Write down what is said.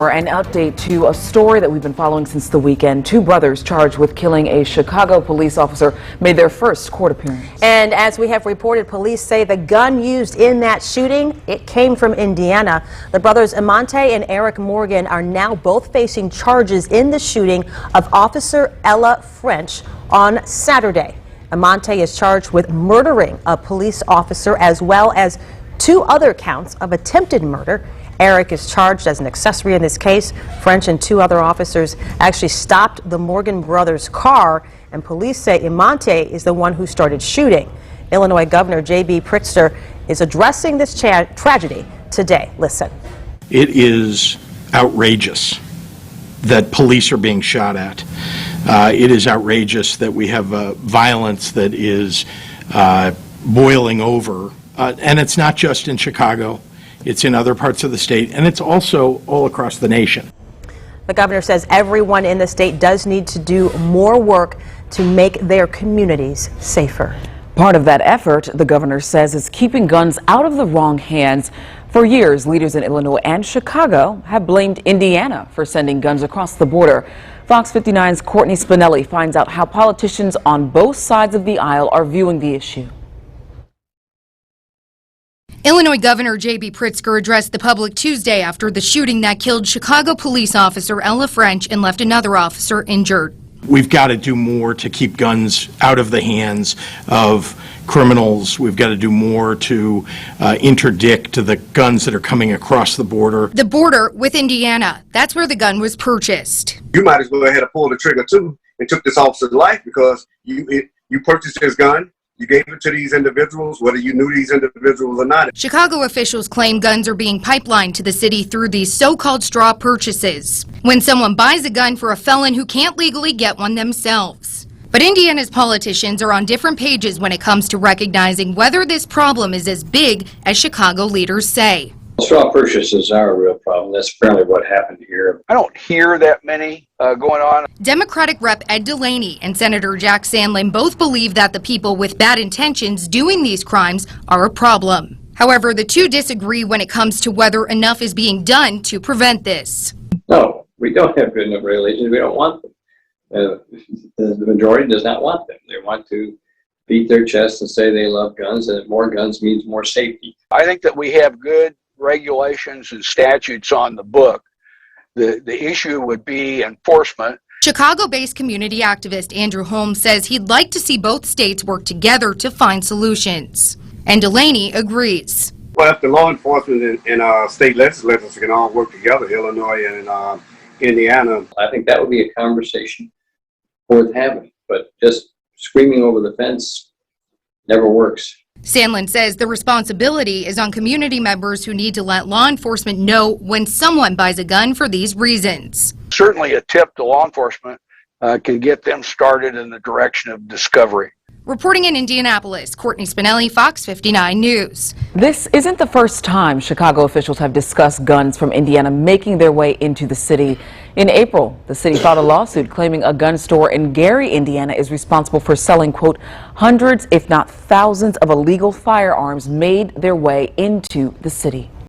An update to a story that we've been following since the weekend. Two brothers charged with killing a Chicago police officer made their first court appearance. And as we have reported, police say the gun used in that shooting, it came from Indiana. The brothers Amante and Eric Morgan are now both facing charges in the shooting of Officer Ella French on Saturday. Amante is charged with murdering a police officer as well as two other counts of attempted murder. Eric is charged as an accessory in this case. French and two other officers actually stopped the Morgan brothers' car, and police say Amante is the one who started shooting. Illinois Governor J.B. Pritzker is addressing this tragedy today. Listen. It is outrageous that police are being shot at. It is outrageous that we have violence that is boiling over. And it's not just in Chicago. It's in other parts of the state, and it's also all across the nation. The governor says everyone in the state does need to do more work to make their communities safer. Part of that effort, the governor says, is keeping guns out of the wrong hands. For years, leaders in Illinois and Chicago have blamed Indiana for sending guns across the border. Fox 59's Courtney Spinelli finds out how politicians on both sides of the aisle are viewing the issue. Illinois Governor J.B. Pritzker addressed the public Tuesday after the shooting that killed Chicago police officer Ella French and left another officer injured. We've got to do more to keep guns out of the hands of criminals. We've got to do more to interdict the guns that are coming across the border. The border with Indiana, that's where the gun was purchased. You might as well go ahead and pull the trigger too and took this officer's life because you purchased his gun. You gave it to these individuals, whether you knew these individuals or not. Chicago officials claim guns are being pipelined to the city through these so-called straw purchases, when someone buys a gun for a felon who can't legally get one themselves. But Indiana's politicians are on different pages when it comes to recognizing whether this problem is as big as Chicago leaders say. Straw purchases are a real problem. That's apparently what happened here. I don't hear that many going on. Democratic Rep. Ed Delaney and Senator Jack Sandlin both believe that the people with bad intentions doing these crimes are a problem. However, the two disagree when it comes to whether enough is being done to prevent this. No, we don't have good enough regulations. We don't want them. The majority does not want them. They want to beat their chest and say they love guns, and more guns means more safety. I think that we have good regulations and statutes on the book. The issue would be enforcement. Chicago-based community activist Andrew Holmes says he'd like to see both states work together to find solutions. And Delaney agrees. Well, if the law enforcement and state legislatures can all work together, Illinois and Indiana. I think that would be a conversation worth having, but just screaming over the fence never works. Sandlin says the responsibility is on community members who need to let law enforcement know when someone buys a gun for these reasons. Certainly a tip to law enforcement can get them started in the direction of discovery. Reporting in Indianapolis, Courtney Spinelli, Fox 59 News. This isn't the first time Chicago officials have discussed guns from Indiana making their way into the city. In April, the city filed a lawsuit claiming a gun store in Gary, Indiana is responsible for selling, quote, hundreds, if not thousands of illegal firearms made their way into the city.